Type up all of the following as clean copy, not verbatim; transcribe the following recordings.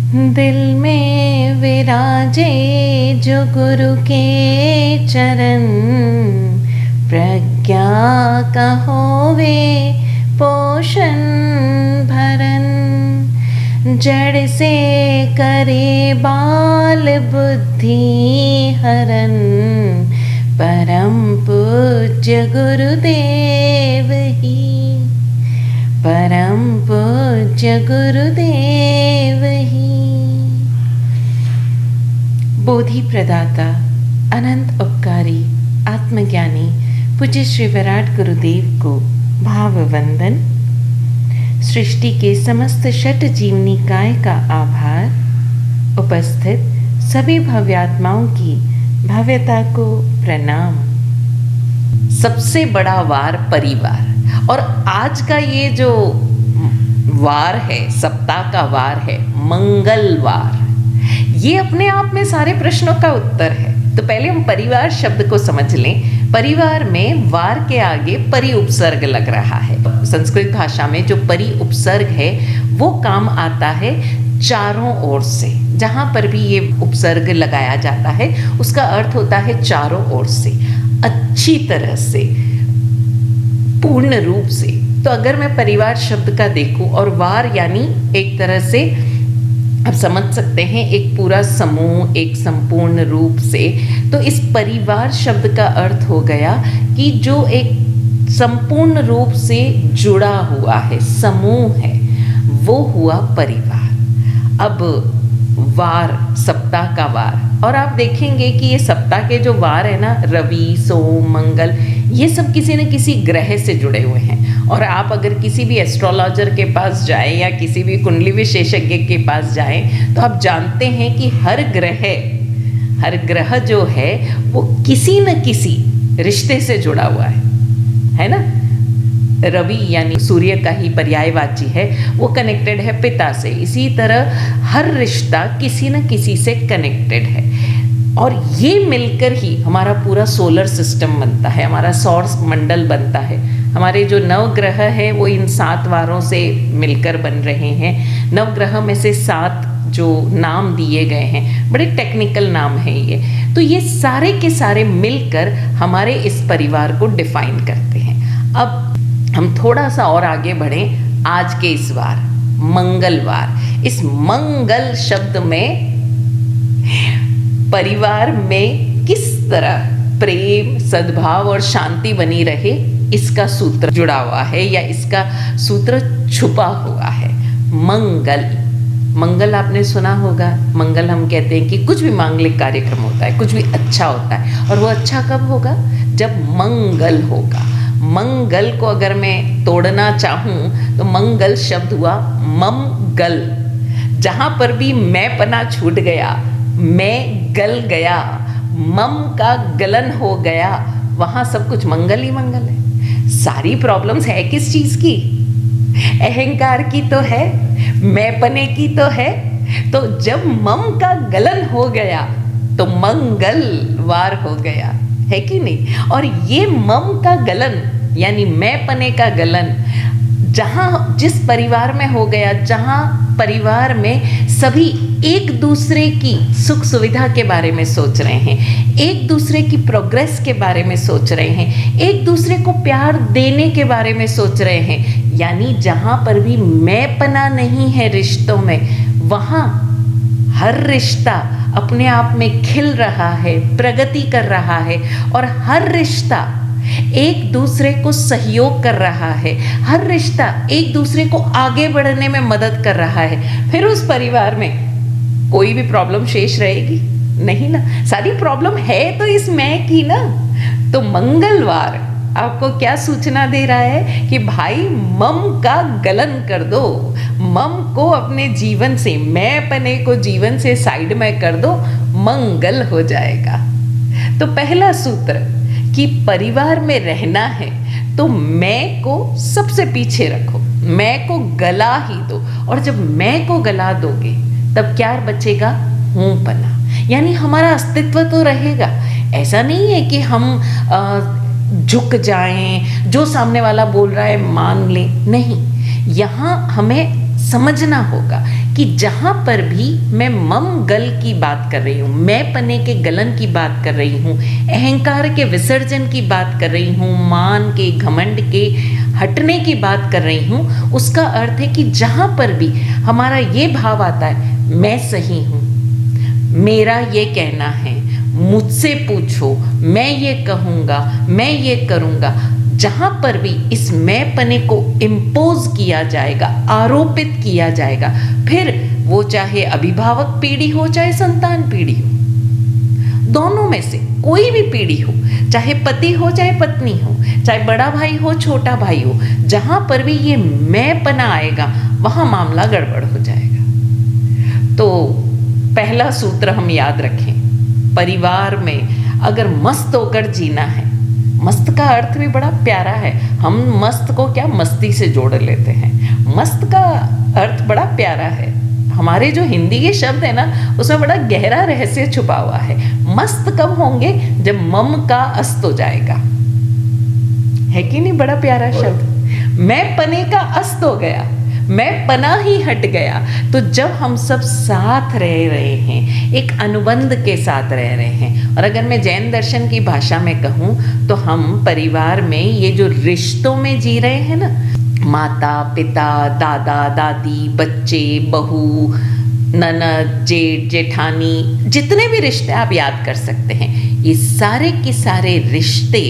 दिल में विराजे जो गुरु के चरण, प्रज्ञा का होवे पोषण भरन। जड़ से करे बाल बुद्धि हरन, परम पूज्य गुरुदेव ही, परम पूज्य गुरुदेव ही। बोधि प्रदाता, अनंत उपकारी, आत्मज्ञानी पूज्य श्री विराट गुरुदेव को भाव वंदन। सृष्टि के समस्त षट जीवनी काय का आभार। उपस्थित सभी भव्यात्माओं की भव्यता को प्रणाम। सबसे बड़ा वार परिवार, और आज का ये जो वार है, सप्ताह का वार है मंगलवार, ये अपने आप में सारे प्रश्नों का उत्तर है। तो पहले हम परिवार शब्द को समझ लें। परिवार में वार के आगे परि उपसर्ग लग रहा है। संस्कृत भाषा में जो परि उपसर्ग है वो काम आता है चारों ओर से। जहाँ पर भी ये उपसर्ग लगाया जाता है उसका अर्थ होता है चारों ओर से, अच्छी तरह से, पूर्ण रूप से। तो अगर मैं परिवार शब्द का देखूं, और वार यानी एक तरह से आप समझ सकते हैं एक पूरा समूह, एक संपूर्ण रूप से, तो इस परिवार शब्द का अर्थ हो गया कि जो एक संपूर्ण रूप से जुड़ा हुआ है, समूह है, वो हुआ परिवार। अब वार, सप्ताह का वार, और आप देखेंगे कि ये सप्ताह के जो वार है ना, रवि, सोम, मंगल, ये सब किसी न किसी ग्रह से जुड़े हुए हैं। और आप अगर किसी भी एस्ट्रोलॉजर के पास जाएं या किसी भी कुंडली विशेषज्ञ के पास जाएं तो आप जानते हैं कि हर ग्रह जो है वो किसी न किसी रिश्ते से जुड़ा हुआ है ना। रवि यानी सूर्य का ही पर्यायवाची है, वो कनेक्टेड है पिता से। इसी तरह हर रिश्ता किसी न किसी से कनेक्टेड है, और ये मिलकर ही हमारा पूरा सोलर सिस्टम बनता है, हमारा सौर मंडल बनता है। हमारे जो नवग्रह है वो इन 7 वारों से मिलकर बन रहे हैं। नवग्रह में से 7 जो नाम दिए गए हैं, बड़े टेक्निकल नाम हैं ये। तो ये सारे के सारे मिलकर हमारे इस परिवार को डिफाइन करते हैं। अब हम थोड़ा सा और आगे बढ़ें। आज के इस वार, मंगलवार, इस मंगल शब्द में परिवार में किस तरह प्रेम, सद्भाव और शांति बनी रहे, इसका सूत्र जुड़ा हुआ है या इसका सूत्र छुपा हुआ है। मंगल आपने सुना होगा। मंगल हम कहते हैं कि कुछ भी मांगलिक कार्यक्रम होता है, कुछ भी अच्छा होता है, और वो अच्छा कब होगा? जब मंगल होगा। मंगल को अगर मैं तोड़ना चाहूँ तो मंगल शब्द हुआ मम गल। जहाँ पर भी मैं पना छूट गया, मैं गल गया, मम का गलन हो गया, वहाँ सब कुछ मंगल ही मंगल है। सारी प्रॉब्लम्स है किस चीज़ की? अहंकार की तो है, मैंपने की तो है। तो जब मम का गलन हो गया तो मंगलवार हो गया, है कि नहीं? और ये मम का गलन यानी मैंपने का गलन जहाँ जिस परिवार में हो गया, जहाँ परिवार में सभी एक दूसरे की सुख सुविधा के बारे में सोच रहे हैं, एक दूसरे की प्रोग्रेस के बारे में सोच रहे हैं, एक दूसरे को प्यार देने के बारे में सोच रहे हैं, यानी जहाँ पर भी मैंपना नहीं है रिश्तों में, वहाँ हर रिश्ता अपने आप में खिल रहा है, प्रगति कर रहा है, और हर रिश्ता एक दूसरे को सहयोग कर रहा है, हर रिश्ता एक दूसरे को आगे बढ़ने में मदद कर रहा है। फिर उस परिवार में कोई भी प्रॉब्लम शेष रहेगी नहीं ना। सारी प्रॉब्लम है तो इस मैं की ना। तो मंगलवार आपको क्या सूचना दे रहा है कि भाई मम का गलन कर दो, मम को अपने जीवन से, मैंपने को जीवन से साइड में कर दो, मंगल हो जाएगा। तो पहला सूत्र कि परिवार में रहना है तो मैं को सबसे पीछे रखो, मैं को गला ही दो, और जब मैं को गला दोगे तब क्या बचेगा? हूँपना, यानी हमारा अस्तित्व तो रहेगा। ऐसा नहीं है कि हम झुक जाएं, जो सामने वाला बोल रहा है मान लें, नहीं। यहाँ हमें समझना होगा कि जहाँ पर भी मैं मम गल की बात कर रही हूँ, मैं पने के गलन की बात कर रही हूँ, अहंकार के विसर्जन की बात कर रही हूँ, मान के घमंड के हटने की बात कर रही हूँ, उसका अर्थ है कि जहाँ पर भी हमारा ये भाव आता है मैं सही हूँ, मेरा ये कहना है, मुझसे पूछो, मैं ये कहूँगा, मैं ये करूँगा, जहाँ पर भी इस मैं पने को इम्पोज किया जाएगा, आरोपित किया जाएगा, फिर वो चाहे अभिभावक पीढ़ी हो चाहे संतान पीढ़ी हो, दोनों में से कोई भी पीढ़ी हो, चाहे पति हो चाहे पत्नी हो, चाहे बड़ा भाई हो छोटा भाई हो, जहाँ पर भी ये मैं पना आएगा वहाँ मामला गड़बड़ हो जाएगा। तो पहला सूत्र हम याद रखें, परिवार में अगर मस्त होकर जीना है, मस्त का अर्थ भी बड़ा प्यारा है, हम मस्त को क्या मस्ती से जोड़ लेते हैं, मस्त का अर्थ बड़ा प्यारा है, हमारे जो हिंदी के शब्द है ना उसमें बड़ा गहरा रहस्य छुपा हुआ है। मस्त कब होंगे, जब मम का अस्त हो जाएगा, है कि नहीं, बड़ा प्यारा शब्द। मैं पने का अस्त हो गया, मैं पना ही हट गया, तो जब हम सब साथ रह रहे हैं, एक अनुबंध के साथ रह रहे हैं, और अगर मैं जैन दर्शन की भाषा में कहूँ तो हम परिवार में ये जो रिश्तों में जी रहे हैं ना, माता पिता दादा दादी बच्चे बहू ननद जेठ जेठानी, जितने भी रिश्ते आप याद कर सकते हैं, ये सारे के सारे रिश्ते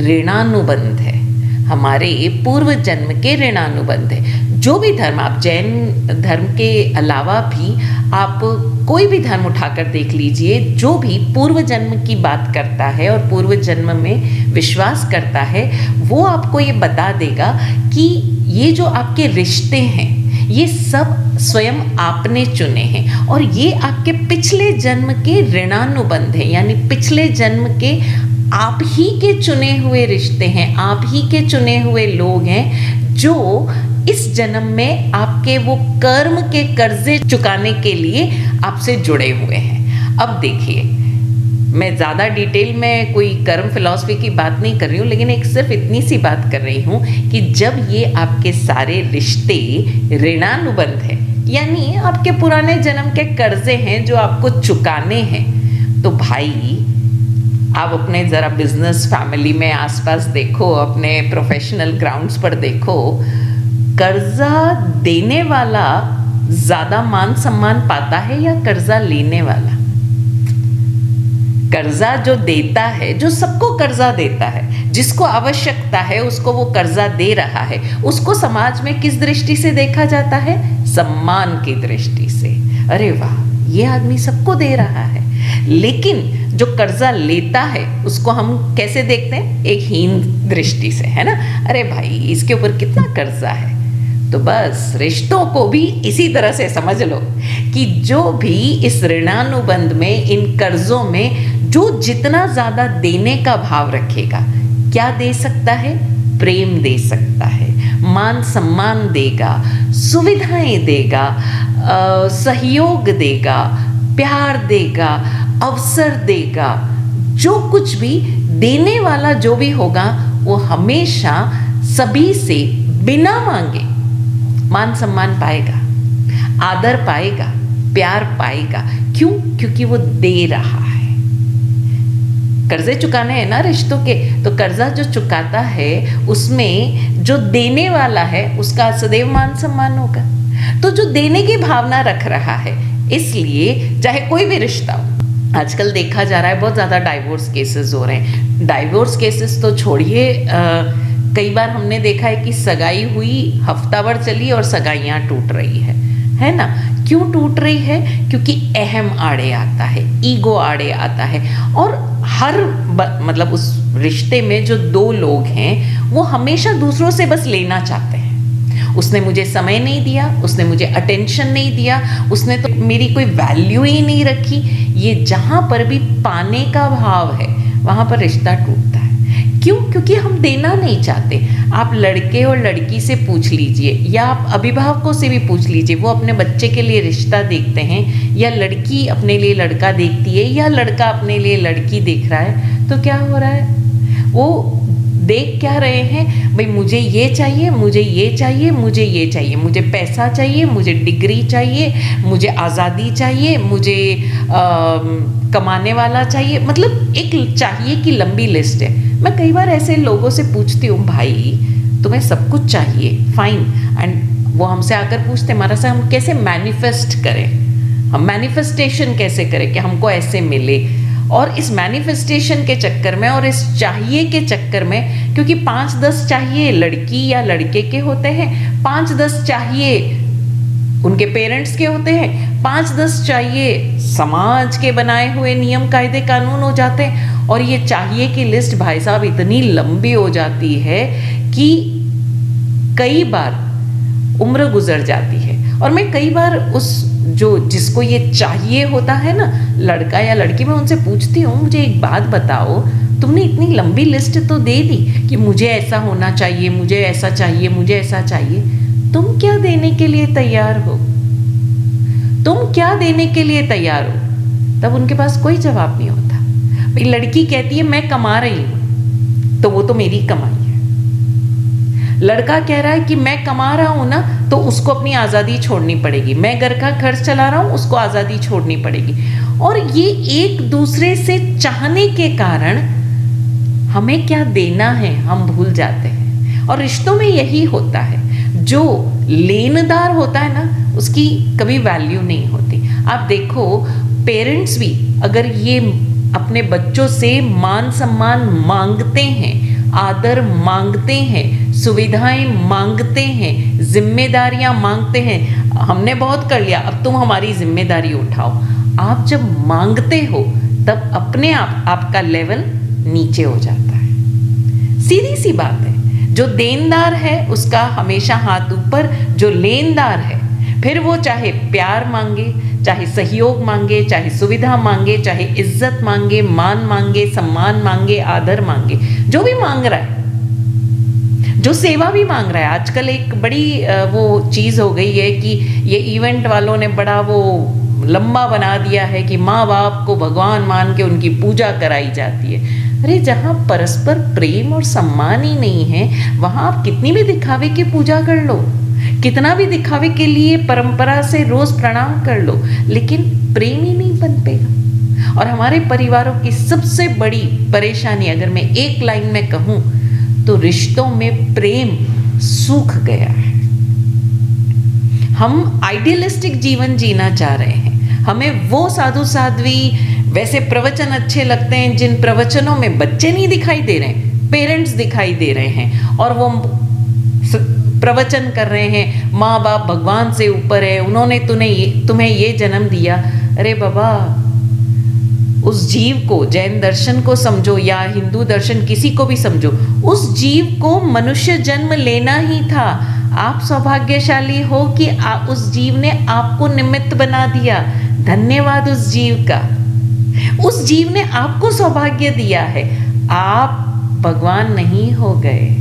ऋणानुबंध है, हमारे पूर्व जन्म के ऋणानुबंध है। जो भी धर्म, आप जैन धर्म के अलावा भी आप कोई भी धर्म उठाकर देख लीजिए, जो भी पूर्व जन्म की बात करता है और पूर्व जन्म में विश्वास करता है, वो आपको ये बता देगा कि ये जो आपके रिश्ते हैं ये सब स्वयं आपने चुने हैं, और ये आपके पिछले जन्म के ऋणानुबंध हैं, यानी पिछले जन्म के आप ही के चुने हुए रिश्ते हैं, आप ही के चुने हुए लोग हैं जो इस जन्म में आपके वो कर्म के कर्जे चुकाने के लिए आपसे जुड़े हुए हैं। अब देखिए, मैं ज़्यादा डिटेल में कोई कर्म फिलॉसफी की बात नहीं कर रही हूँ, लेकिन एक सिर्फ इतनी सी बात कर रही हूँ कि जब ये आपके सारे रिश्ते ऋणानुबंध हैं, यानी आपके पुराने जन्म के कर्जे हैं जो आपको चुकाने हैं, तो भाई आप अपने ज़रा बिजनेस फैमिली में आसपास देखो, अपने प्रोफेशनल ग्राउंड्स पर देखो, कर्जा देने वाला ज़्यादा मान सम्मान पाता है या कर्जा लेने वाला? कर्जा जो देता है, जो सबको कर्जा देता है, जिसको आवश्यकता है उसको वो कर्जा दे रहा है, उसको समाज में किस दृष्टि से देखा जाता है? सम्मान की दृष्टि से। अरे वाह, ये आदमी सबको दे रहा है। लेकिन जो कर्जा लेता है उसको हम कैसे देखते हैं? एक हीन दृष्टि से, है ना? अरे भाई, इसके ऊपर कितना कर्जा है। तो बस रिश्तों को भी इसी तरह से समझ लो कि जो भी इस ऋणानुबंध में, इन कर्जों में जो जितना ज़्यादा देने का भाव रखेगा, क्या दे सकता है? प्रेम दे सकता है, मान सम्मान देगा, सुविधाएं देगा, सहयोग देगा, प्यार देगा, अवसर देगा। जो कुछ भी देने वाला जो भी होगा वो हमेशा सभी से बिना मांगे मान सम्मान पाएगा, आदर पाएगा, प्यार पाएगा। क्यों? क्योंकि वो दे रहा है। कर्जे चुकाने हैं ना रिश्तों के, तो कर्जा जो चुकाता है उसमें जो देने वाला है उसका सदैव मान सम्मान होगा। तो जो देने की भावना रख रहा है, इसलिए चाहे कोई भी रिश्ता हो, आजकल देखा जा रहा है बहुत ज़्यादा डाइवोर्स केसेस हो रहे हैं। डाइवोर्स केसेस तो छोड़िए, कई बार हमने देखा है कि सगाई हुई, हफ्ता भर चली और सगाइयाँ टूट रही है ना? क्यों टूट रही है? क्योंकि अहम आड़े आता है, ईगो आड़े आता है, और हर मतलब उस रिश्ते में जो दो लोग हैं वो हमेशा दूसरों से बस लेना चाहते हैं। उसने मुझे समय नहीं दिया, उसने मुझे अटेंशन नहीं दिया, उसने तो मेरी कोई वैल्यू ही नहीं रखी। ये जहाँ पर भी पाने का भाव है वहाँ पर रिश्ता टूटता है। क्यों? क्योंकि हम देना नहीं चाहते। आप लड़के और लड़की से पूछ लीजिए, या आप अभिभावकों से भी पूछ लीजिए, वो अपने बच्चे के लिए रिश्ता देखते हैं, या लड़की अपने लिए लड़का देखती है, या लड़का अपने लिए लड़की देख रहा है, तो क्या हो रहा है? वो देख क्या रहे हैं भाई, मुझे ये चाहिए, मुझे ये चाहिए, मुझे ये चाहिए, मुझे पैसा चाहिए, मुझे डिग्री चाहिए, मुझे आज़ादी चाहिए, मुझे कमाने वाला चाहिए, मतलब एक चाहिए की लंबी लिस्ट है। मैं कई बार ऐसे लोगों से पूछती हूँ, भाई तुम्हें सब कुछ चाहिए, फाइन, एंड वो हमसे आकर पूछते हमारा से हम कैसे मैनिफेस्ट करें, हम मैनिफेस्टेशन कैसे करें कि हमको ऐसे मिले। और इस मैनिफेस्टेशन के चक्कर में और इस चाहिए के चक्कर में, क्योंकि 5-10 चाहिए लड़की या लड़के के होते हैं, 5-10 चाहिए उनके पेरेंट्स के होते हैं, 5-10 चाहिए समाज के बनाए हुए नियम कायदे कानून हो जाते हैं, और ये चाहिए की लिस्ट भाई साहब इतनी लंबी हो जाती है कि कई बार उम्र गुजर जाती है। और मैं कई बार उस जिसको ये चाहिए होता है ना, लड़का या लड़की, मैं उनसे पूछती हूँ, मुझे एक बात बताओ, तुमने इतनी लंबी लिस्ट तो दे दी कि मुझे ऐसा होना चाहिए, मुझे ऐसा चाहिए, मुझे ऐसा चाहिए, तुम क्या देने के लिए तैयार हो? तुम क्या देने के लिए तैयार हो? तब उनके पास कोई जवाब नहीं होता। भाई लड़की कहती है मैं कमा रही हूँ, तो वो तो मेरी कमाई है। लड़का कह रहा है कि मैं कमा रहा हूं ना, तो उसको अपनी आज़ादी छोड़नी पड़ेगी, मैं घर का खर्च चला रहा हूं, उसको आज़ादी छोड़नी पड़ेगी। और ये एक दूसरे से चाहने के कारण हमें क्या देना है हम भूल जाते हैं। और रिश्तों में यही होता है, जो लेनदार होता है ना, उसकी कभी वैल्यू नहीं होती। आप देखो, पेरेंट्स भी अगर ये अपने बच्चों से मान सम्मान मांगते हैं, आदर मांगते हैं, सुविधाएं मांगते हैं, जिम्मेदारियां मांगते हैं, हमने बहुत कर लिया अब तुम हमारी जिम्मेदारी उठाओ, आप जब मांगते हो तब अपने आप आपका लेवल नीचे हो जाता है। सीधी सी बात है, जो देनदार है उसका हमेशा हाथ ऊपर, जो लेनदार है फिर वो चाहे प्यार मांगे, चाहे सहयोग मांगे, चाहे सुविधा मांगे, चाहे इज्जत मांगे, मान मांगे, सम्मान मांगे, आदर मांगे, जो भी मांग रहा है, जो सेवा भी मांग रहा है। आजकल एक बड़ी वो चीज़ हो गई है कि ये इवेंट वालों ने बड़ा वो लंबा बना दिया है कि माँ बाप को भगवान मान के उनकी पूजा कराई जाती है। अरे जहाँ परस्पर प्रेम और सम्मान ही नहीं है, वहाँ आप कितनी भी दिखावे की पूजा कर लो, कितना भी दिखावे के लिए परंपरा से रोज प्रणाम कर लो, लेकिन प्रेम ही नहीं बन पेगा। और हमारे परिवारों की सबसे बड़ी परेशानी, अगर मैं एक लाइन में कहूँ, तो रिश्तों में प्रेम सूख गया है। हम आइडियलिस्टिक जीवन जीना चाह रहे हैं, हमें वो साधु साध्वी वैसे प्रवचन अच्छे लगते हैं जिन प्रवचनों में बच्चे नहीं दिखाई दे रहे हैं, पेरेंट्स दिखाई दे रहे हैं, और वो प्रवचन कर रहे हैं माँ बाप भगवान से ऊपर है, उन्होंने तुम्हें ये जन्म दिया। अरे बाबा, उस जीव को, जैन दर्शन को समझो या हिंदू दर्शन किसी को भी समझो, उस जीव को मनुष्य जन्म लेना ही था। आप सौभाग्यशाली हो कि उस जीव ने आपको निमित्त बना दिया। धन्यवाद उस जीव का। उस जीव ने आपको सौभाग्य दिया है, आप भगवान नहीं हो गए,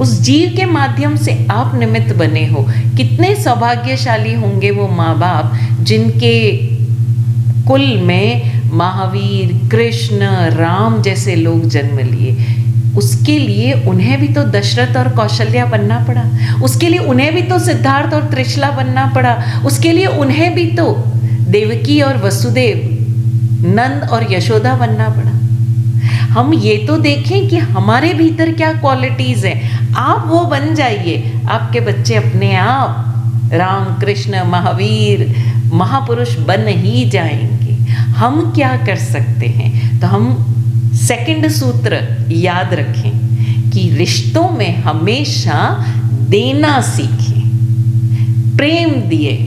उस जीव के माध्यम से आप निमित्त बने हो। कितने सौभाग्यशाली होंगे वो माँ बाप जिनके कुल में महावीर, कृष्ण, राम जैसे लोग जन्म लिए। उसके लिए उन्हें भी तो दशरथ और कौशल्या बनना पड़ा, उसके लिए उन्हें भी तो सिद्धार्थ और त्रिशला बनना पड़ा, उसके लिए उन्हें भी तो देवकी और वसुदेव, नंद और यशोदा बनना पड़ा। हम ये तो देखें कि हमारे भीतर क्या क्वालिटीज़ हैं, आप वो बन जाइए, आपके बच्चे अपने आप राम, कृष्ण, महावीर, महापुरुष बन ही जाएंगे। हम क्या कर सकते हैं? तो हम सेकंड सूत्र याद रखें कि रिश्तों में हमेशा देना सीखें, प्रेम दिए,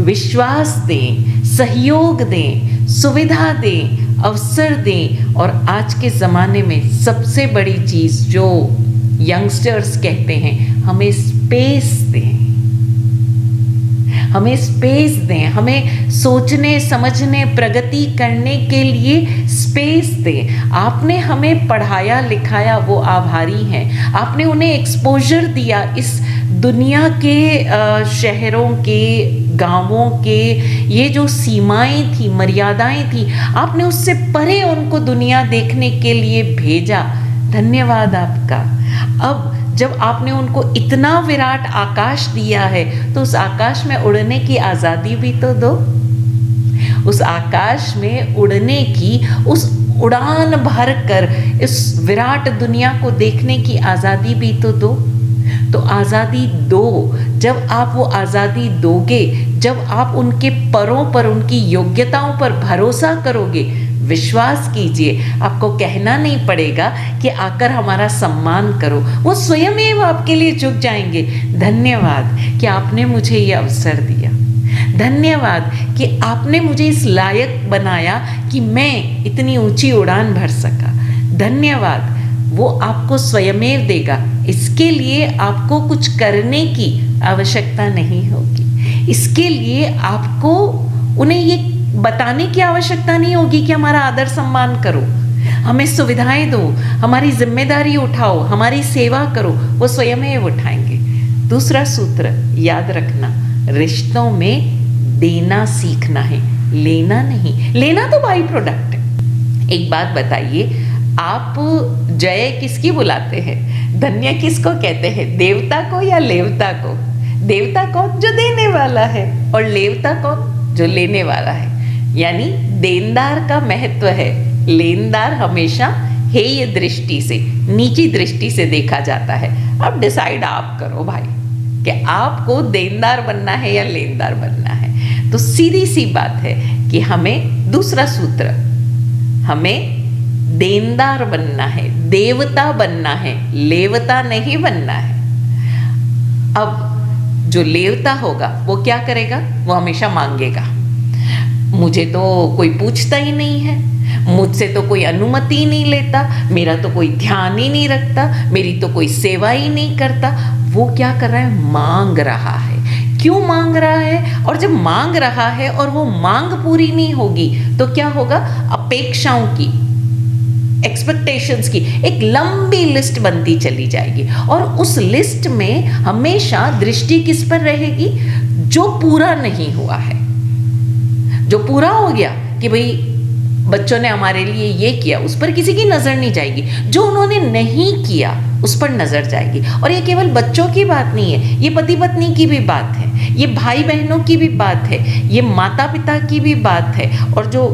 विश्वास दें, सहयोग दें, सुविधा दें, अवसर दें। और आज के ज़माने में सबसे बड़ी चीज़ जो यंगस्टर्स कहते हैं, हमें स्पेस दें, हमें स्पेस दें, हमें सोचने समझने प्रगति करने के लिए स्पेस दें। आपने हमें पढ़ाया लिखाया, वो आभारी हैं। आपने उन्हें एक्सपोजर दिया इस दुनिया के शहरों के, गांवों के, ये जो सीमाएं थी, मर्यादाएं थी, आपने उससे परे उनको दुनिया देखने के लिए भेजा। धन्यवाद आपका। अब जब आपने उनको इतना विराट आकाश दिया है तो उस आकाश में उड़ने की आज़ादी भी तो दो। उस आकाश में उड़ने की, उस उड़ान भर कर इस विराट दुनिया को देखने की आज़ादी भी तो दो। तो आज़ादी दो। जब आप वो आज़ादी दोगे, जब आप उनके परों पर, उनकी योग्यताओं पर भरोसा करोगे, विश्वास कीजिए, आपको कहना नहीं पड़ेगा कि आकर हमारा सम्मान करो, वो स्वयं आपके लिए झुक जाएंगे। धन्यवाद कि आपने मुझे ये अवसर दिया। धन्यवाद कि आपने मुझे इस लायक बनाया कि मैं इतनी ऊंची उड़ान भर सका। धन्यवाद, वो आपको स्वयमेव देगा। इसके लिए आपको कुछ करने की आवश्यकता नहीं होगी। इसके लिए आपको उन्हें ये बताने की आवश्यकता नहीं होगी कि हमारा आदर सम्मान करो, हमें सुविधाएं दो, हमारी जिम्मेदारी उठाओ, हमारी सेवा करो। वो स्वयं उठाएंगे। दूसरा सूत्र याद रखना, रिश्तों में देना सीखना है, लेना नहीं। लेना तो बाई प्रोडक्ट है। एक बात बताइए, आप जय किसकी बुलाते हैं, धन्य किसको कहते हैं, देवता को या लेवता को? देवता कौन? जो देने वाला है। और लेवता कौन? जो लेने वाला है। यानी देनदार का महत्व है, लेनदार हमेशा हेय दृष्टि से, नीची दृष्टि से देखा जाता है। अब डिसाइड आप करो भाई कि आपको देनदार बनना है या लेनदार बनना है। तो सीधी सी बात है कि हमें, दूसरा सूत्र, हमें देनदार बनना है, देवता बनना है, लेवता नहीं बनना है। अब जो लेवता होगा वो क्या करेगा? वो हमेशा मांगेगा। मुझे तो कोई पूछता ही नहीं है, मुझसे तो कोई अनुमति नहीं लेता, मेरा तो कोई ध्यान ही नहीं रखता, मेरी तो कोई सेवा ही नहीं करता। वो क्या कर रहा है? मांग रहा है। क्यों मांग रहा है? और जब मांग रहा है और वो मांग पूरी नहीं होगी तो क्या होगा? अपेक्षाओं की, एक्सपेक्टेशंस की एक लंबी लिस्ट बनती चली जाएगी। और उस लिस्ट में हमेशा दृष्टि किस पर रहेगी? जो पूरा नहीं हुआ है। जो पूरा हो गया कि भाई बच्चों ने हमारे लिए ये किया, उस पर किसी की नज़र नहीं जाएगी। जो उन्होंने नहीं किया उस पर नज़र जाएगी। और ये केवल बच्चों की बात नहीं है, ये पति पत्नी की भी बात है, ये भाई बहनों की भी बात है, ये माता पिता की भी बात है। और जो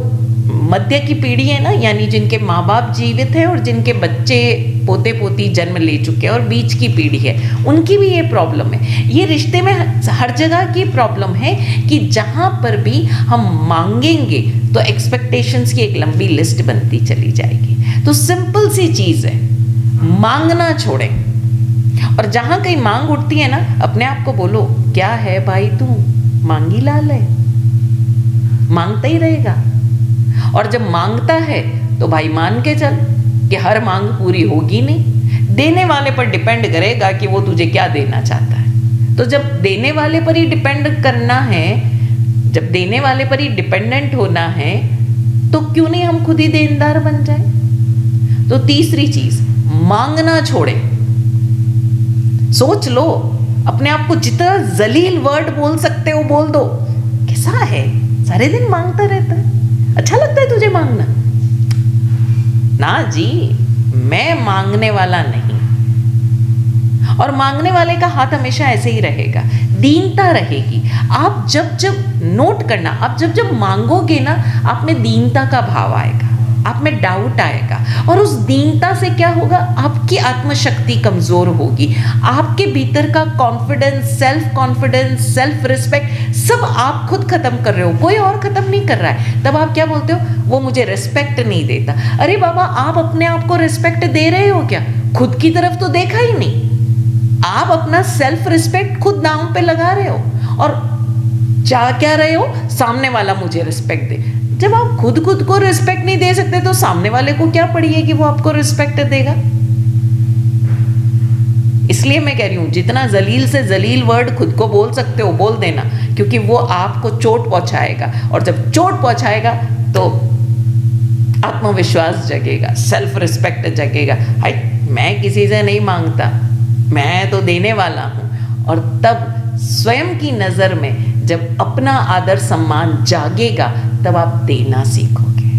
मध्य की पीढ़ी है ना, यानी जिनके माँ बाप जीवित हैं और जिनके बच्चे पोते पोती जन्म ले चुके हैं, और बीच की पीढ़ी है, उनकी भी ये प्रॉब्लम है। ये रिश्ते में हर जगह की प्रॉब्लम है कि जहाँ पर भी हम मांगेंगे तो एक्सपेक्टेशंस की एक लंबी लिस्ट बनती चली जाएगी। तो सिंपल सी चीज़ है, मांगना छोड़ें। और जहाँ कहीं मांग उठती है ना, अपने आप को बोलो, क्या है भाई तू मांगी लाल है, मांगता ही रहेगा। और जब मांगता है तो भाई मान के चल कि हर मांग पूरी होगी नहीं, देने वाले पर डिपेंड करेगा कि वो तुझे क्या देना चाहता है। तो जब देने वाले पर ही डिपेंड करना है, जब देने वाले पर ही डिपेंडेंट होना है, तो क्यों नहीं हम खुद ही देनदार बन जाए। तो तीसरी चीज, मांगना छोड़े। सोच लो, अपने आप को जितना जलील वर्ड बोल सकते हो बोल दो। कैसा है, सारे दिन मांगता रहता है, अच्छा लगता है तुझे मांगना? ना जी, मैं मांगने वाला नहीं। और मांगने वाले का हाथ हमेशा ऐसे ही रहेगा, दीनता रहेगी। आप जब जब नोट करना, आप जब जब मांगोगे ना, आप में दीनता का भाव आएगा, आप में डाउट आएगा। और उस दीनता से क्या होगा? आपकी आत्मशक्ति कमजोर होगी, आपके भीतर का कॉन्फिडेंस, सेल्फ रिस्पेक्ट सब आप खुद खत्म कर रहे हो, कोई और खत्म नहीं कर रहा है। तब आप क्या बोलते हो? वो मुझे रिस्पेक्ट नहीं देता। अरे बाबा, आप अपने आप को रिस्पेक्ट दे रहे हो क्या? खुद की तरफ तो देखा ही नहीं। आप अपना सेल्फ रिस्पेक्ट खुद दांव पे लगा रहे हो और चाह क्या रहे हो? सामने वाला मुझे रिस्पेक्ट दे। जब आप खुद को रिस्पेक्ट नहीं दे सकते तो सामने वाले को क्या पड़ी है कि वो आपको रिस्पेक्ट देगा? इसलिए मैं कह रही हूं, जितना जलील से जलील वर्ड खुद को बोल सकते हो बोल देना, क्योंकि वो आपको चोट पहुंचाएगा। और जब चोट पहुंचाएगा तो आत्मविश्वास जगेगा, सेल्फ रिस्पेक्ट जगेगा। हाय, मैं किसी से नहीं मांगता, मैं तो देने वाला हूं। और तब स्वयं की नजर में जब अपना आदर सम्मान जागेगा, तब आप देना सीखोगे।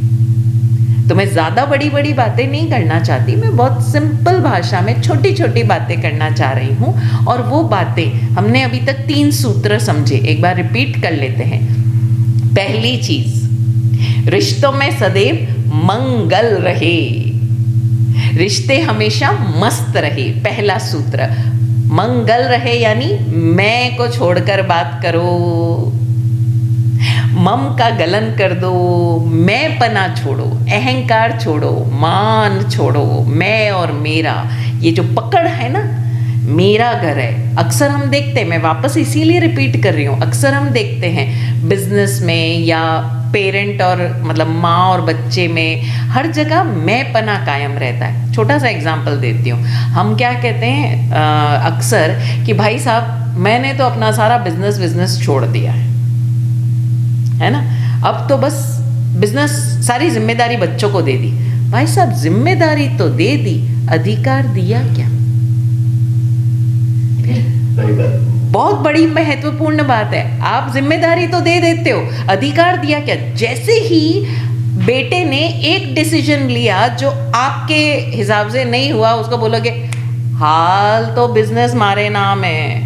तो मैं ज़्यादा बड़ी बड़ी बातें नहीं करना चाहती, मैं बहुत सिंपल भाषा में छोटी छोटी बातें करना चाह रही हूँ। और वो बातें हमने अभी तक 3 सूत्र समझे, एक बार रिपीट कर लेते हैं। पहली चीज, रिश्तों में सदैव मंगल रहे, रिश्ते हमेशा मस्त रहे। पहला सूत्र मंगल रहे, यानी मैं को छोड़कर बात करो, मम का गलन कर दो, मैं पना छोड़ो, अहंकार छोड़ो, मान छोड़ो, मैं और मेरा, ये जो पकड़ है ना, मेरा घर है। अक्सर हम देखते हैं, मैं वापस इसीलिए रिपीट कर रही हूँ, अक्सर हम देखते हैं बिजनेस में या पेरेंट और मतलब माँ और बच्चे में, हर जगह मैं पना कायम रहता है। छोटा सा एग्जांपल देती हूँ। हम क्या कहते हैं अक्सर कि भाई साहब मैंने तो अपना सारा बिजनेस छोड़ दिया है ना, अब तो बस बिजनेस, सारी जिम्मेदारी बच्चों को दे दी। भाई साहब जिम्मेदारी तो दे दी, अधिकार दिया क्या? बहुत बड़ी महत्वपूर्ण बात है। आप जिम्मेदारी तो दे देते हो, अधिकार दिया क्या? जैसे ही बेटे ने एक डिसीजन लिया जो आपके हिसाब से नहीं हुआ, उसको बोलोगे हाल तो बिजनेस मारे नाम है,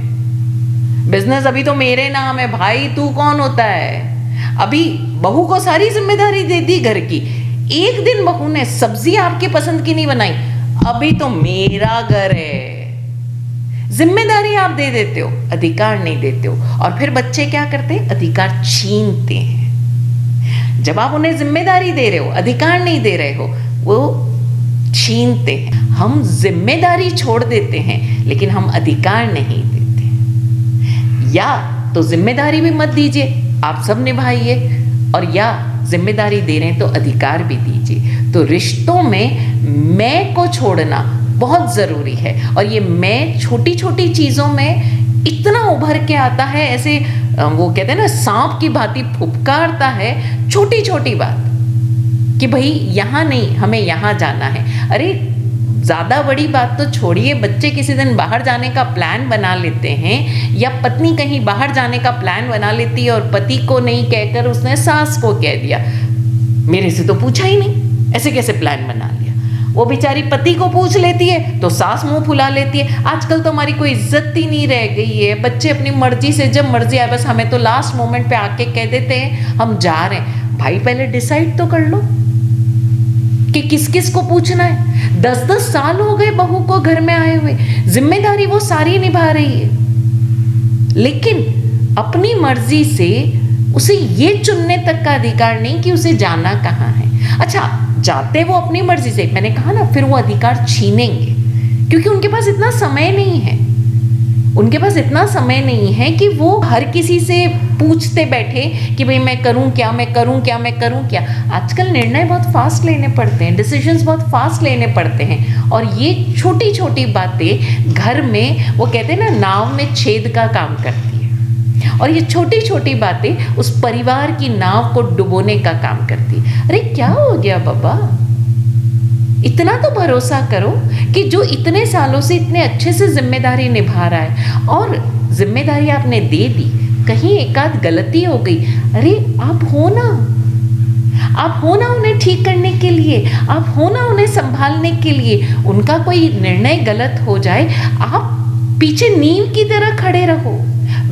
बिजनेस अभी तो मेरे नाम है, भाई तू कौन होता है? अभी बहू को सारी जिम्मेदारी दे दी घर की, एक दिन बहू ने सब्जी आपके पसंद की नहीं बनाई, अभी तो मेरा घर है। जिम्मेदारी आप दे देते हो, अधिकार नहीं देते हो। और फिर बच्चे क्या करते हैं? अधिकार छीनते हैं। जब आप उन्हें जिम्मेदारी दे रहे हो, अधिकार नहीं दे रहे हो, वो छीनते हैं। हम जिम्मेदारी छोड़ देते हैं लेकिन हम अधिकार नहीं देते। या तो जिम्मेदारी भी मत दीजिए, आप सब निभाइए, और या जिम्मेदारी दे रहे हैं तो अधिकार भी दीजिए। तो रिश्तों में मैं को छोड़ना बहुत ज़रूरी है। और ये मैं छोटी छोटी चीज़ों में इतना उभर के आता है, ऐसे वो कहते हैं ना सांप की भांति फुफकारता है छोटी छोटी बात, कि भाई यहाँ नहीं, हमें यहाँ जाना है। अरे ज़्यादा बड़ी बात तो छोड़िए, बच्चे किसी दिन बाहर जाने का प्लान बना लेते हैं, या पत्नी कहीं बाहर जाने का प्लान बना लेती है और पति को नहीं कहकर उसने सास को कह दिया, मेरे से तो पूछा ही नहीं, ऐसे कैसे प्लान बना लिया। वो बेचारी पति को पूछ लेती है तो सास मुंह फुला लेती है। आजकल तो हमारी कोई इज्जत ही नहीं रह गई है, बच्चे अपनी मर्जी से जब मर्जी आए, बस हमें तो लास्ट मोमेंट पे आके कह देते हैं हम जा रहे हैं। भाई पहले डिसाइड तो कर लो कि किस किस को पूछना है। 10-10 साल हो गए बहू को घर में आए हुए, जिम्मेदारी वो सारी निभा रही है, लेकिन अपनी मर्जी से उसे ये चुनने तक का अधिकार नहीं कि उसे जाना कहाँ है। अच्छा, जाते वो अपनी मर्जी से, मैंने कहा ना, फिर वो अधिकार छीनेंगे, क्योंकि उनके पास इतना समय नहीं है। उनके पास इतना समय नहीं है कि वो हर किसी से पूछते बैठे कि भाई मैं करूं क्या, मैं करूं क्या, मैं करूं क्या। आजकल निर्णय बहुत फास्ट लेने पड़ते हैं, डिसीजंस बहुत फास्ट लेने पड़ते हैं, और ये छोटी छोटी बातें घर में, वो कहते हैं ना, नाव में छेद का काम करती है, और ये छोटी छोटी बातें उस परिवार की नाव को डुबोने का काम करती है। अरे क्या हो गया बाबा, इतना तो भरोसा करो कि जो इतने सालों से इतने अच्छे से जिम्मेदारी निभा रहा है, और जिम्मेदारी आपने दे दी, कहीं एक आध गलती हो गई, अरे आप हो ना, आप हो ना उन्हें ठीक करने के लिए, आप हो ना उन्हें संभालने के लिए। उनका कोई निर्णय गलत हो जाए, आप पीछे नींव की तरह खड़े रहो,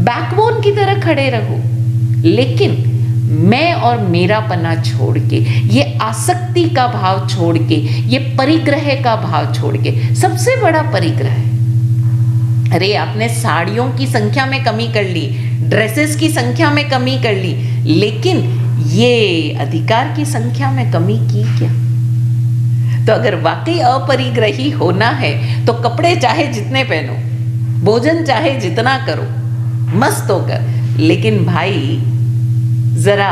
बैकबोन की तरह खड़े रहो, लेकिन मैं और मेरा पना छोड़ के, ये आसक्ति का भाव छोड़ के, ये परिग्रह का भाव छोड़ के। सबसे बड़ा परिग्रह है, अरे आपने साड़ियों की संख्या में कमी कर ली, ड्रेसेस की संख्या में कमी कर ली, लेकिन ये अधिकार की संख्या में कमी की क्या? तो अगर वाकई अपरिग्रही होना है तो कपड़े चाहे जितने पहनो, भोजन चाहे जितना करो, मस्त होकर, लेकिन भाई जरा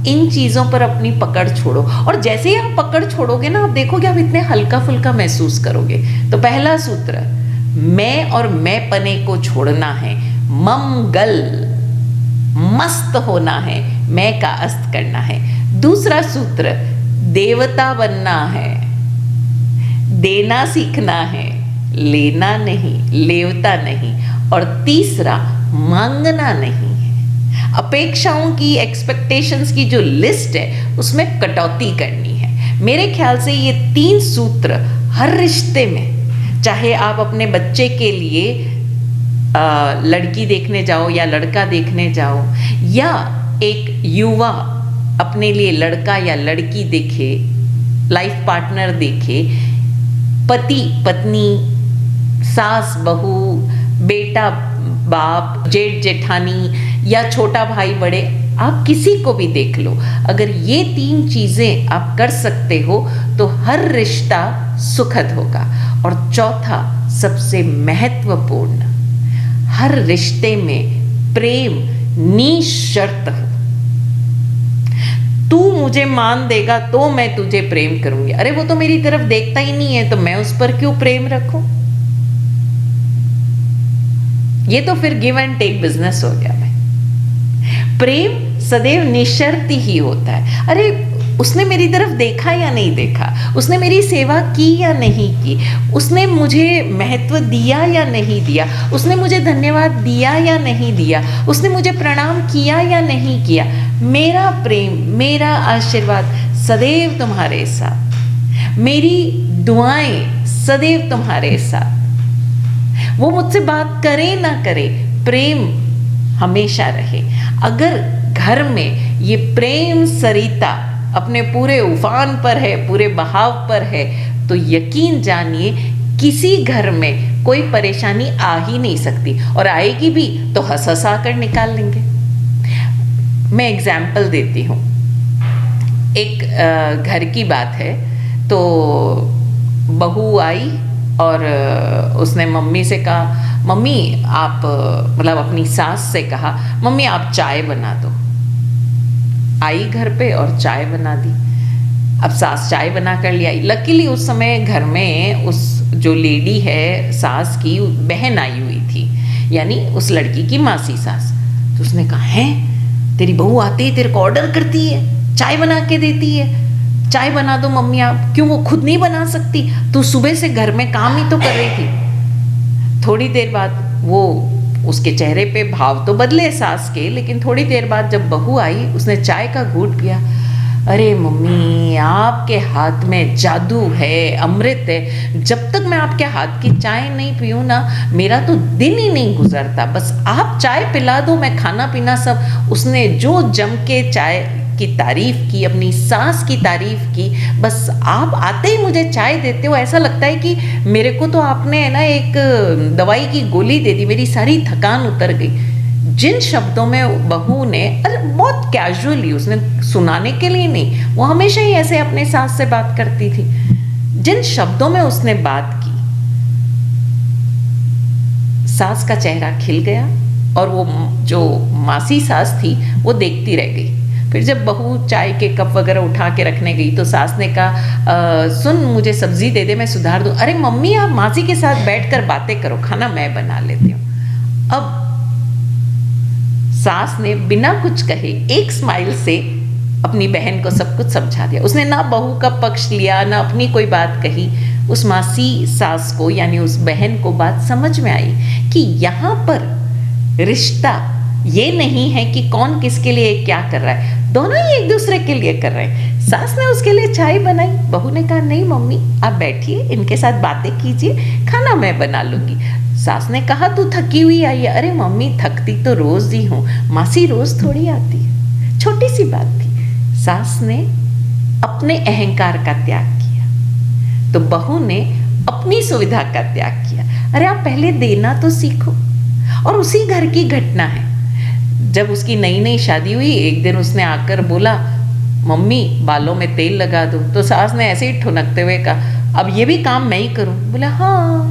इन चीज़ों पर अपनी पकड़ छोड़ो। और जैसे ही आप पकड़ छोड़ोगे ना, आप देखोगे आप इतने हल्का फुल्का महसूस करोगे। तो पहला सूत्र, मैं और मैं पने को छोड़ना है, मंगल, मस्त होना है, मैं का अस्त करना है। दूसरा सूत्र, देवता बनना है, देना सीखना है, लेना नहीं, लेवता नहीं। और तीसरा, मांगना नहीं है, अपेक्षाओं की, एक्सपेक्टेशंस की जो लिस्ट है उसमें कटौती करनी है। मेरे ख्याल से ये 3 सूत्र हर रिश्ते में, चाहे आप अपने बच्चे के लिए लड़की देखने जाओ या लड़का देखने जाओ, या एक युवा अपने लिए लड़का या लड़की देखे, लाइफ पार्टनर देखे, पति पत्नी, सास बहू, बेटा बाप, जेठ जेठानी या छोटा भाई बड़े, आप किसी को भी देख लो, अगर ये 3 चीज़ें आप कर सकते हो तो हर रिश्ता सुखद होगा। और चौथा सबसे महत्वपूर्ण, हर रिश्ते में प्रेम निशर्त हो। तू मुझे मान देगा तो मैं तुझे प्रेम करूंगी। अरे वो तो मेरी तरफ देखता ही नहीं है, तो मैं उस पर क्यों प्रेम रखूं? ये तो फिर गिव एंड टेक बिजनेस हो गया। प्रेम सदैव निशर्त ही होता है। अरे उसने मेरी तरफ देखा या नहीं देखा, उसने मेरी सेवा की या नहीं की, उसने मुझे महत्व दिया या नहीं दिया, उसने मुझे धन्यवाद दिया या नहीं दिया, उसने मुझे प्रणाम किया या नहीं किया, मेरा प्रेम, मेरा आशीर्वाद सदैव तुम्हारे साथ, मेरी दुआएं सदैव तुम्हारे साथ। वो मुझसे बात करे ना करे, प्रेम हमेशा रहे। अगर घर में ये प्रेम सरिता अपने पूरे उफान पर है, पूरे बहाव पर है, तो यकीन जानिए किसी घर में कोई परेशानी आ ही नहीं सकती, और आएगी भी तो हंस हंसा कर निकाल लेंगे। मैं एग्जाम्पल देती हूँ। एक घर की बात है, तो बहू आई और उसने मम्मी से कहा, मम्मी आप, मतलब अपनी सास से कहा, मम्मी आप चाय बना दो। आई घर पे और चाय बना दी। अब सास चाय बना कर ले आई। लकीली उस समय घर में उस जो लेडी है सास की बहन आई हुई थी, यानी उस लड़की की मासी सास। तो उसने कहा, हैं तेरी बहू आती है तेरे को ऑर्डर करती है, चाय बना के देती है, चाय बना दो मम्मी आप, क्यों वो खुद नहीं बना सकती? तू सुबह से घर में काम ही तो कर रही थी। थोड़ी देर बाद वो, उसके चेहरे पे भाव तो बदले सास के, लेकिन थोड़ी देर बाद जब बहू आई, उसने चाय का घूंट पिया। अरे मम्मी आपके हाथ में जादू है, अमृत है, जब तक मैं आपके हाथ की चाय नहीं पीऊँ ना, मेरा तो दिन ही नहीं गुजरता, बस आप चाय पिला दो, मैं खाना पीना सब। उसने जो जम के चाय की तारीफ की, अपनी सास की तारीफ की, बस आप आते ही मुझे चाय देते हो, ऐसा लगता है कि मेरे को तो आपने है ना एक दवाई की गोली दे दी, मेरी सारी थकान उतर गई। जिन शब्दों में बहू ने, अरे बहुत कैजुअली, उसने सुनाने के लिए नहीं, वो हमेशा ही ऐसे अपने सास से बात करती थी, जिन शब्दों में उसने बात की, सास का चेहरा खिल गया और वो जो मासी सास थी वो देखती रह गई। फिर जब बहू चाय के कप वगैरह उठा के रखने गई तो सास ने कहा, सुन मुझे सब्जी दे दे, मैं सुधार दूँ। अरे मम्मी आप मासी के साथ बैठकर बातें करो, खाना मैं बना लेती हूँ। अब सास ने बिना कुछ कहे एक स्माइल से अपनी बहन को सब कुछ समझा दिया। उसने ना बहू का पक्ष लिया, ना अपनी कोई बात कही। उस मासी सास को, यानी उस बहन को बात समझ में आई कि यहाँ पर रिश्ता ये नहीं है कि कौन किसके लिए क्या कर रहा है, दोनों ही एक दूसरे के लिए कर रहे हैं। सास ने उसके लिए चाय बनाई, बहू ने कहा नहीं मम्मी आप बैठिए, इनके साथ बातें कीजिए, खाना मैं बना लूंगी। सास ने कहा तू थकी हुई आई है। अरे मम्मी थकती तो रोज ही हूँ, मासी रोज थोड़ी आती है। छोटी सी बात थी। सास ने अपने अहंकार का त्याग किया तो बहू ने अपनी सुविधा का त्याग किया। अरे आप पहले देना तो सीखो। और उसी घर की घटना है, जब उसकी नई नई शादी हुई, एक दिन उसने आकर बोला मम्मी बालों में तेल लगा दो, तो सास ने ऐसे ही ठुनकते हुए कहा अब ये भी काम मैं ही करूं? बोला हाँ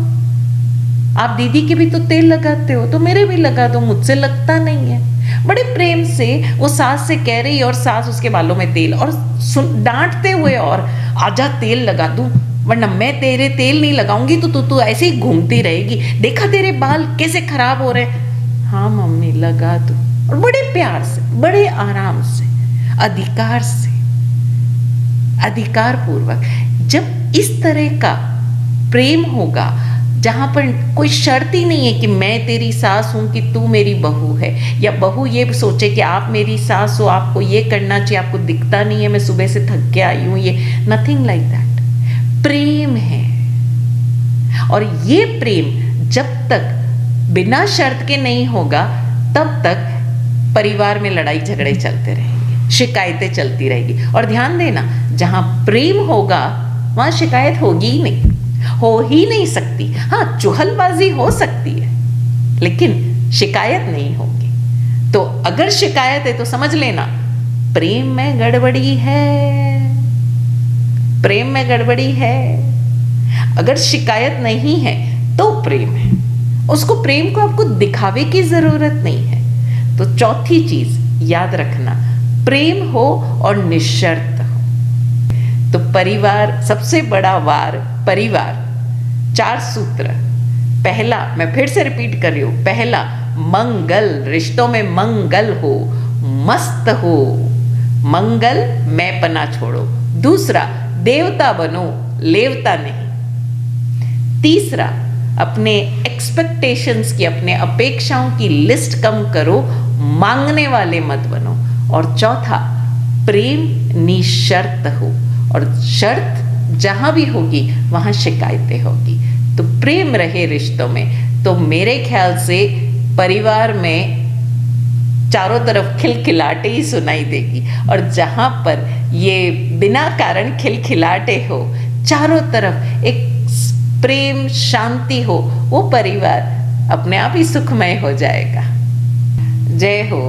आप दीदी के भी तो तेल लगाते हो, तो मेरे भी लगा दो, मुझसे लगता नहीं है। बड़े प्रेम से वो सास से कह रही और सास उसके बालों में तेल, और डांटते हुए, और आजा तेल लगा दूं, वरना मैं तेरे तेल नहीं लगाऊंगी तो तू ऐसे ही घूमती रहेगी, देखा तेरे बाल कैसे खराब हो रहे हैं। हाँ मम्मी लगा दो। और बड़े प्यार से, बड़े आराम से, अधिकार से, अधिकार पूर्वक। जब इस तरह का प्रेम होगा, जहाँ पर कोई शर्त ही नहीं है कि मैं तेरी सास हूँ कि तू मेरी बहू है, या बहू ये सोचे कि आप मेरी सास हो, आपको ये करना चाहिए, आपको दिखता नहीं है मैं सुबह से थक के आई हूँ, ये नथिंग लाइक दैट। प्रेम है, और ये प्रेम जब तक बिना शर्त के नहीं होगा तब तक परिवार में लड़ाई झगड़े चलते रहेंगे, शिकायतें चलती रहेगी। और ध्यान देना, जहाँ प्रेम होगा वहाँ शिकायत होगी ही नहीं, हो ही नहीं सकती। हाँ, चुहलबाजी हो सकती है लेकिन शिकायत नहीं होगी। तो अगर शिकायत है तो समझ लेना प्रेम में गड़बड़ी है, प्रेम में गड़बड़ी है। अगर शिकायत नहीं है तो प्रेम है, उसको प्रेम को आपको दिखावे की जरूरत नहीं है। तो चौथी चीज याद रखना, प्रेम हो और निशर्त हो। तो परिवार, सबसे बड़ा वार परिवार, 4 सूत्र। पहला, मैं फिर से रिपीट कर रही हूं, पहला मंगल, रिश्तों में मंगल हो, मस्त हो, मंगल मैं पना छोड़ो। दूसरा, देवता बनो, लेवता नहीं। तीसरा, अपने एक्सपेक्टेशंस की, अपने अपेक्षाओं की लिस्ट कम करो, मांगने वाले मत बनो। और चौथा, प्रेम निशर्त हो, और शर्त जहां भी होगी वहां शिकायतें होगी। तो प्रेम रहे रिश्तों में, तो मेरे ख्याल से परिवार में चारों तरफ खिलखिलाटे ही सुनाई देगी। और जहां पर ये बिना कारण खिलखिलाटे हो, चारों तरफ एक प्रेम शांति हो, वो परिवार अपने आप ही सुखमय हो जाएगा। जय हो।